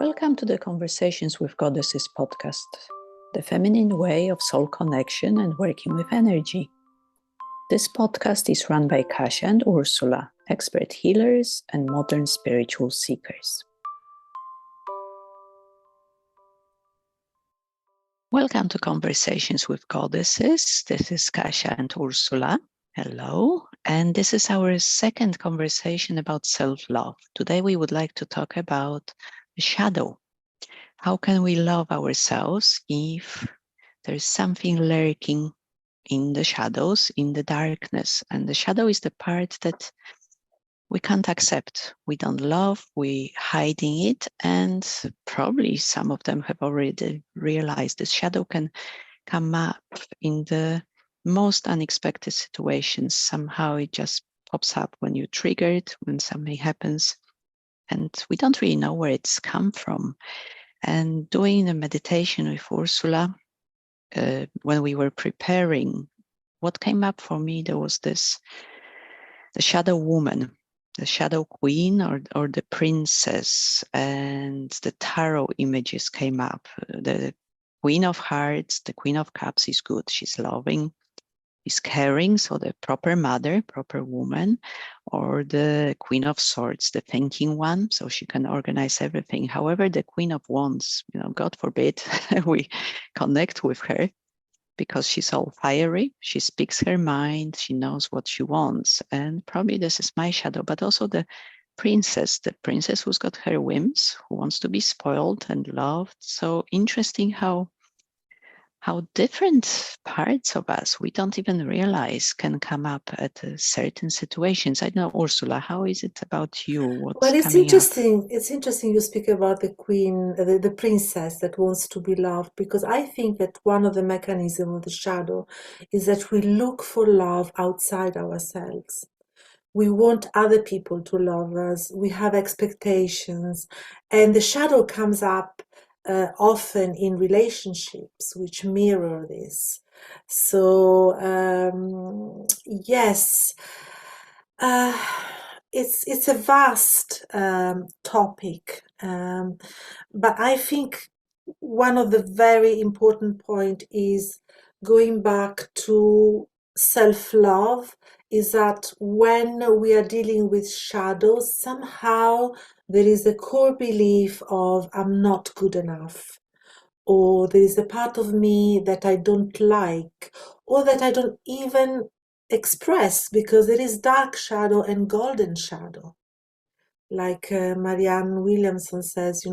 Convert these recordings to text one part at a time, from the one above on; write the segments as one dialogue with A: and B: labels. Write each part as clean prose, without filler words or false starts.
A: Welcome to the Conversations with Goddesses podcast, the feminine way of soul connection and working with energy. This podcast is run by Kasia and Ursula, expert healers and modern spiritual seekers. Welcome to Conversations with Goddesses. This is Kasia and Ursula. Hello. And this is our second conversation about self-love. Today we would like to talk about the shadow. How can we love ourselves if there's something lurking in the shadows, in the darkness? And the shadow is the part that we can't accept. We don't love, we're hiding it. And probably some of them have already realized this shadow can come up in the most unexpected situations. Somehow it just pops up when you're triggered, when something happens. And we don't really know where it's come from. And doing the meditation with Ursula, when we were preparing, what came up for me, there was the shadow woman, the shadow queen or the princess, and the tarot images came up. The queen of hearts, the queen of cups is good. She's loving, is caring, so the proper mother, proper woman, or the queen of swords, the thinking one, so she can organize everything. However, the queen of wands, God forbid we connect with her, because she's all fiery. She speaks her mind. She knows what she wants. And probably this is my shadow, but also the princess who's got her whims, who wants to be spoiled and loved. So interesting how different parts of us we don't even realize can come up at certain situations. I don't know, Ursula, how is it about you? What's
B: Well, it's
A: coming
B: interesting.
A: up?
B: It's interesting you speak about the queen, the princess that wants to be loved, because I think that one of the mechanisms of the shadow is that we look for love outside ourselves. We want other people to love us. We have expectations, and the shadow comes up often in relationships which mirror this. So yes. Uh, it's a vast topic, but I think one of the very important point is going back to self-love, is that when we are dealing with shadows, somehow there is a core belief of I'm not good enough, or there is a part of me that I don't like, or that I don't even express, because there is dark shadow and golden shadow. Like Marianne Williamson says,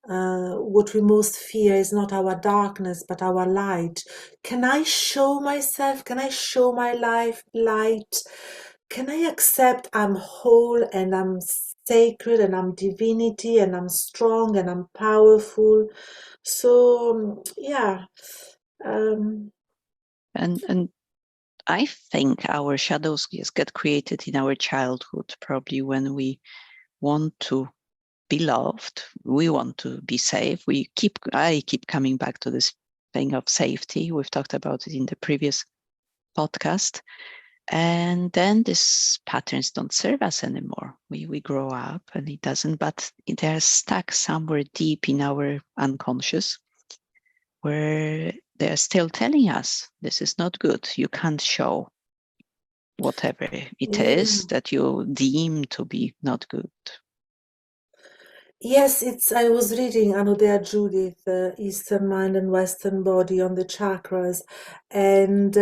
B: what we most fear is not our darkness, but our light. Can I show myself? Can I show my life light? Can I accept I'm whole and I'm sacred and I'm divinity and I'm strong and I'm powerful? So, yeah.
A: And I think our shadows get created in our childhood, probably when we want to be loved, we want to be safe. I keep coming back to this thing of safety. We've talked about it in the previous podcast. And then these patterns don't serve us anymore. We grow up and it doesn't, but they're stuck somewhere deep in our unconscious, where they're still telling us this is not good. You can't show whatever it is that you deem to be not good.
B: Yes, I was reading Anodea Judith, Eastern Mind and Western Body on the chakras, and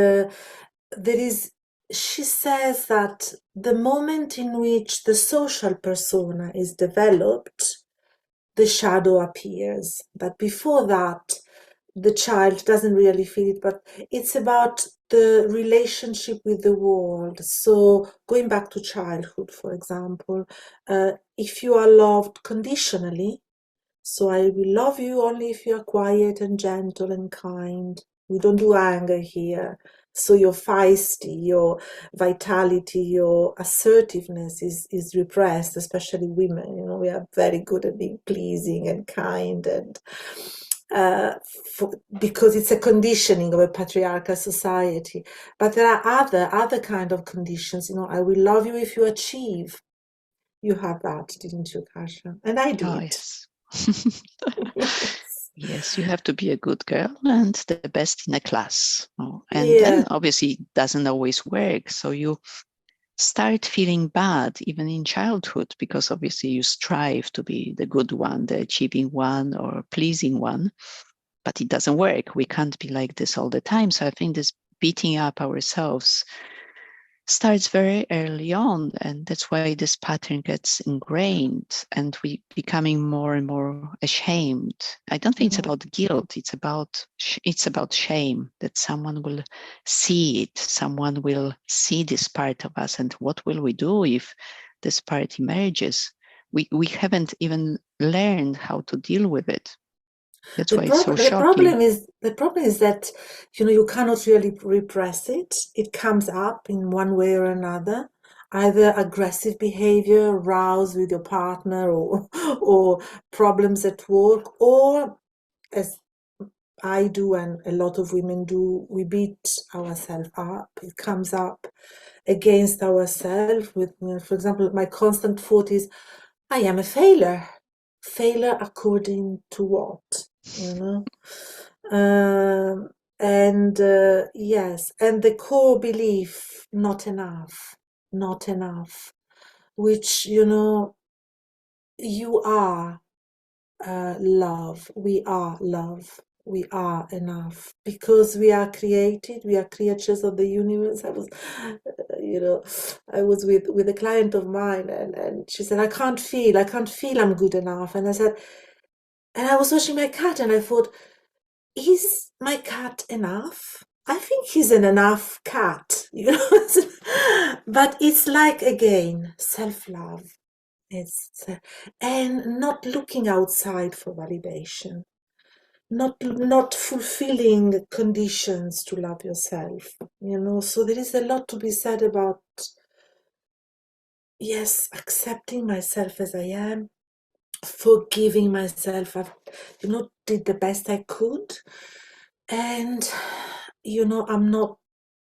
B: she says that the moment in which the social persona is developed, the shadow appears. But before that, the child doesn't really feel it, but it's about the relationship with the world. So going back to childhood, for example, if you are loved conditionally, so I will love you only if you are quiet and gentle and kind. We don't do anger here. So your feisty, your vitality, your assertiveness is repressed, especially women. We are very good at being pleasing and kind, and because it's a conditioning of a patriarchal society. But there are other kind of conditions. I will love you if you achieve. You had that, didn't you, Kasia? And I did.
A: Oh, yes. Yes, you have to be a good girl and the best in the class. Oh, and then
B: Yeah.
A: obviously it doesn't always work. So you start feeling bad even in childhood because obviously you strive to be the good one, the achieving one or pleasing one, but it doesn't work. We can't be like this all the time. So I think this beating up ourselves starts very early on, and that's why this pattern gets ingrained and we becoming more and more ashamed. I don't think it's
B: Mhm.
A: about guilt, it's about shame, that someone will see it, someone will see this part of us, and what will we do if this part emerges? We haven't even learned how to deal with it. That's why it's so shocking.
B: The problem is that you cannot really repress it. It comes up in one way or another, either aggressive behavior, rows with your partner, or or problems at work, or as I do and a lot of women do, we beat ourselves up. It comes up against ourselves with, for example, my constant thought is, I am a failure. Failure according to what? You know? And yes, and the core belief, not enough, not enough, which, you are love. We are love. We are enough because we are created. We are creatures of the universe. I was with a client of mine, and she said, I can't feel I'm good enough. And I said, and I was watching my cat, and I thought, is my cat enough? I think he's an enough cat, But it's like, again, self-love. It's and not looking outside for validation, not fulfilling conditions to love yourself. So there is a lot to be said about, yes, accepting myself as I am, forgiving myself. I've, did the best I could, and I'm not.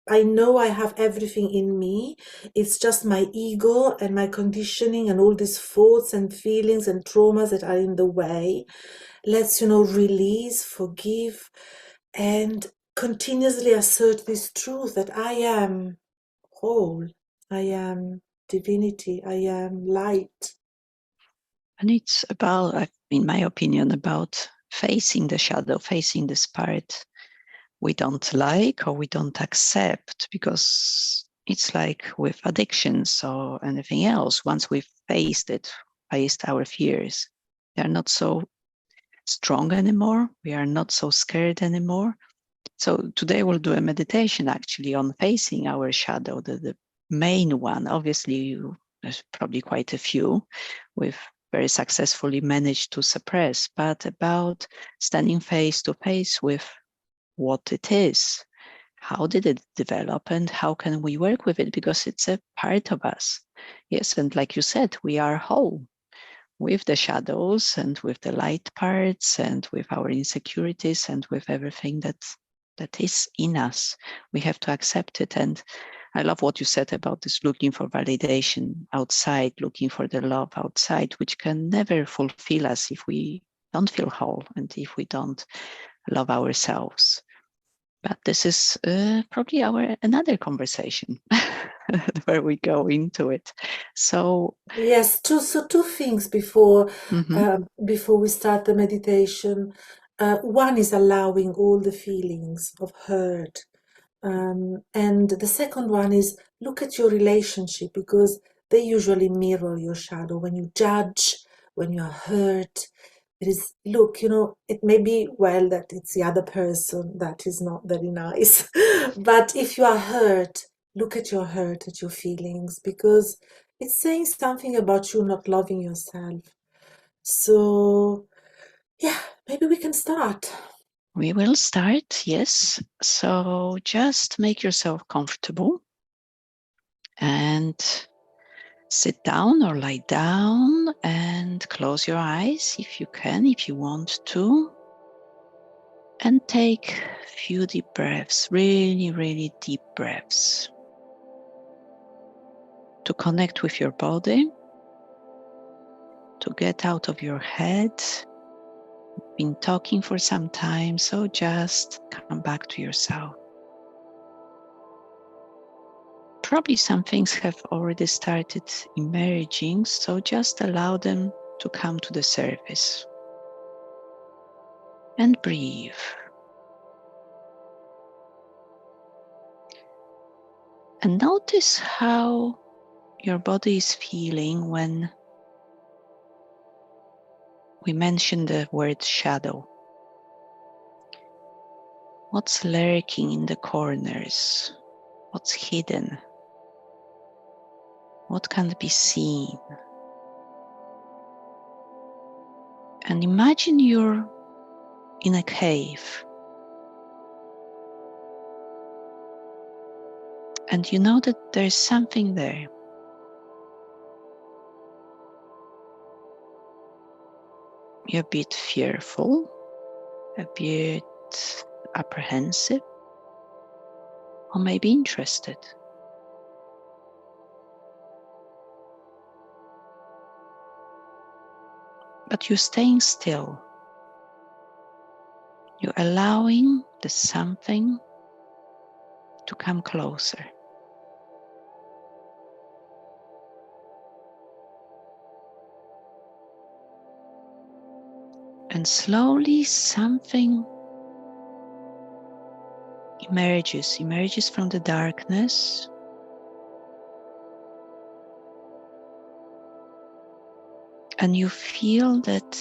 B: I know I have everything in me. It's just my ego and my conditioning and all these thoughts and feelings and traumas that are in the way. Let's, release, forgive, and continuously assert this truth that I am whole, I am divinity, I am light.
A: And it's about, in my opinion, about facing the shadow, facing this part we don't like or we don't accept, because it's like with addictions or anything else. Once we've faced our fears, they're not so strong anymore. We are not so scared anymore. So today we'll do a meditation actually on facing our shadow, the main one. Obviously, there's probably quite a few we've very successfully managed to suppress, but about standing face to face with what it is. How did it develop and how can we work with it? Because it's a part of us. Yes, and like you said, we are whole with the shadows and with the light parts and with our insecurities and with everything that is in us. We have to accept it. And I love what you said about this looking for validation outside, looking for the love outside, which can never fulfill us if we don't feel whole and if we don't love ourselves. But this is probably our another conversation where we go into it. So,
B: Yes, two things before
A: mhm.
B: before we start the meditation. One is allowing all the feelings of hurt, and the second one is look at your relationship because they usually mirror your shadow. When you judge, when you are hurt, it is, look, it may be well that it's the other person that is not very nice. But if you are hurt, look at your hurt, at your feelings, because it's saying something about you not loving yourself. So, yeah, maybe we can start.
A: We will start, yes. So just make yourself comfortable and sit down or lie down and close your eyes if you can, if you want to. And take a few deep breaths, really, really deep breaths to connect with your body, to get out of your head been talking for some time, so just come back to yourself. Probably some things have already started emerging, so just allow them to come to the surface. And breathe. And notice how your body is feeling when we mention the word shadow. What's lurking in the corners? What's hidden? What can't be seen? And imagine you're in a cave. And you know that there's something there. You're a bit fearful, a bit apprehensive, or maybe interested. But you're staying still. You're allowing the something to come closer. And slowly something emerges from the darkness. And you feel that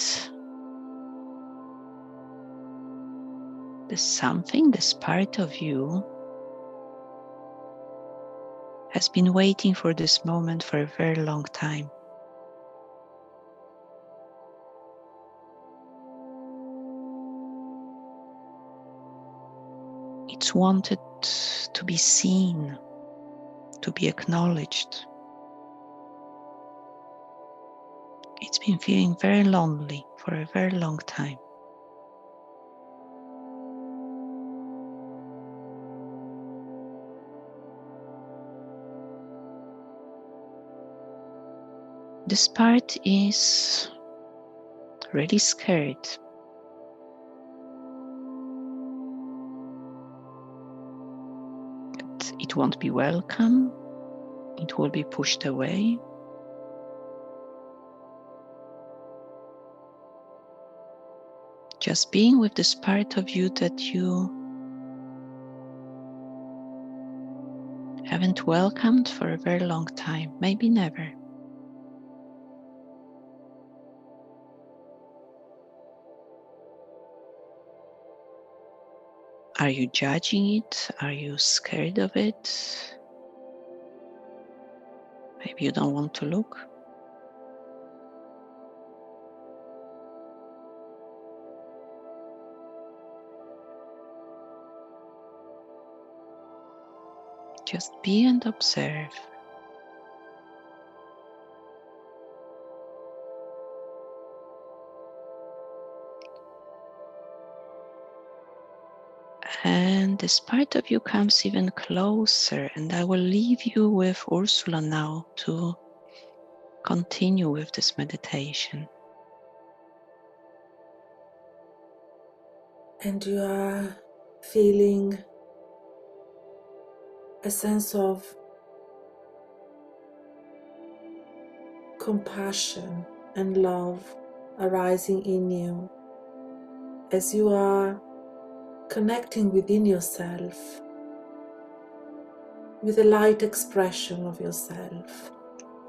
A: the something, this part of you, has been waiting for this moment for a very long time. It's wanted to be seen, to be acknowledged. It's been feeling very lonely for a very long time. This part is really scared. That it won't be welcome. It will be pushed away. Just being with this part of you that you haven't welcomed for a very long time, maybe never. Are you judging it? Are you scared of it? Maybe you don't want to look. Just be and observe. And this part of you comes even closer, and I will leave you with Ursula now to continue with this meditation.
B: And you are feeling a sense of compassion and love arising in you as you are connecting within yourself with a light expression of yourself.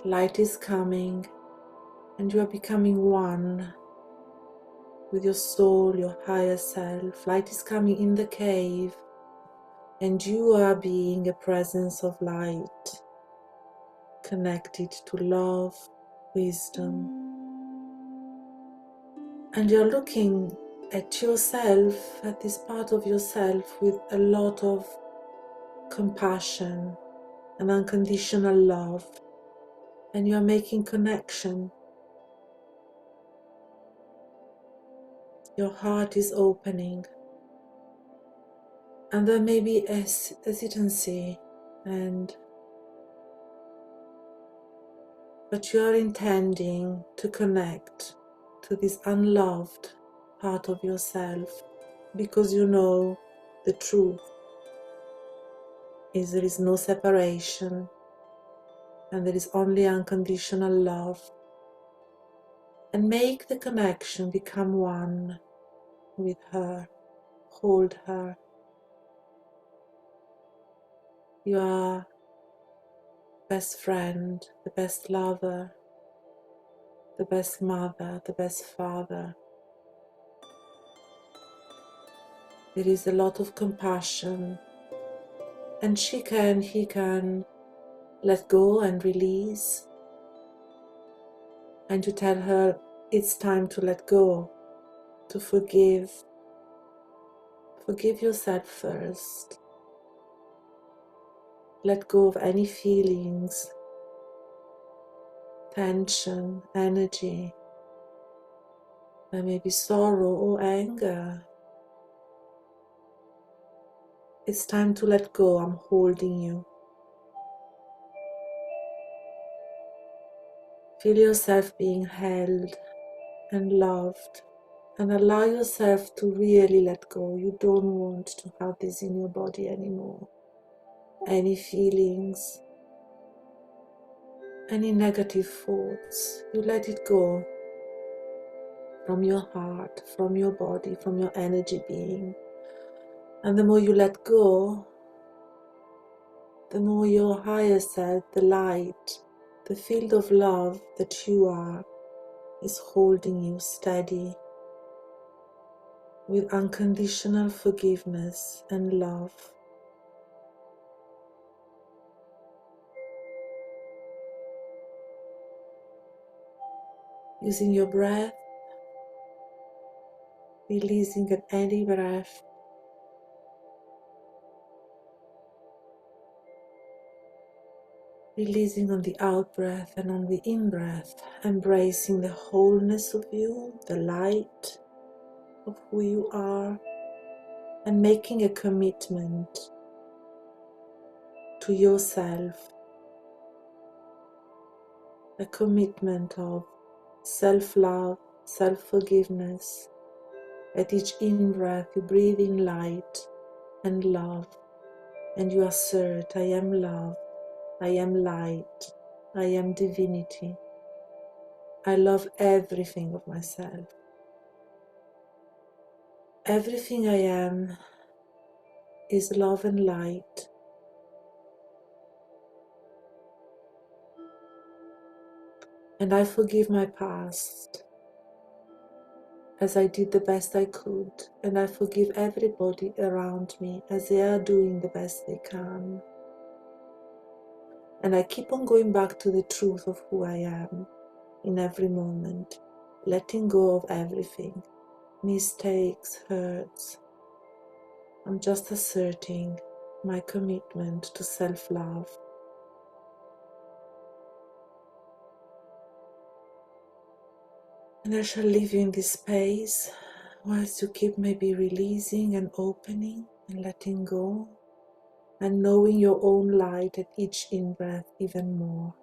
B: Light is coming and you are becoming one with your soul, your higher self. Light is coming in the cave and you are being a presence of light, connected to love, wisdom. And you're looking at yourself, at this part of yourself, with a lot of compassion and unconditional love. And you're making connection. Your heart is opening. And there may be hesitancy, but you're intending to connect to this unloved part of yourself, because you know the truth is there is no separation and there is only unconditional love. And make the connection, become one with her, hold her. You are the best friend, the best lover, the best mother, the best father. There is a lot of compassion, and he can let go and release, and you tell her it's time to let go, to forgive. Forgive yourself first. Let go of any feelings, tension, energy. There may be sorrow or anger. It's time to let go. I'm holding you. Feel yourself being held and loved, and allow yourself to really let go. You don't want to have this in your body anymore. Any feelings, any negative thoughts, you let it go from your heart, from your body, from your energy being. And the more you let go, the more your higher self, the light, the field of love that you are, is holding you steady with unconditional forgiveness and love. Using your breath, releasing at any breath, releasing on the out breath and on the in breath, embracing the wholeness of you, the light of who you are, and making a commitment to yourself, a commitment of self-love, self-forgiveness. At each in-breath, you breathe in light and love, and you assert, I am love, I am light, I am divinity. I love everything of myself. Everything I am is love and light. And I forgive my past as I did the best I could, and I forgive everybody around me as they are doing the best they can. And I keep on going back to the truth of who I am in every moment, letting go of everything, mistakes, hurts. I'm just asserting my commitment to self-love. And I shall leave you in this space whilst you keep maybe releasing and opening and letting go, and knowing your own light at each in-breath even more.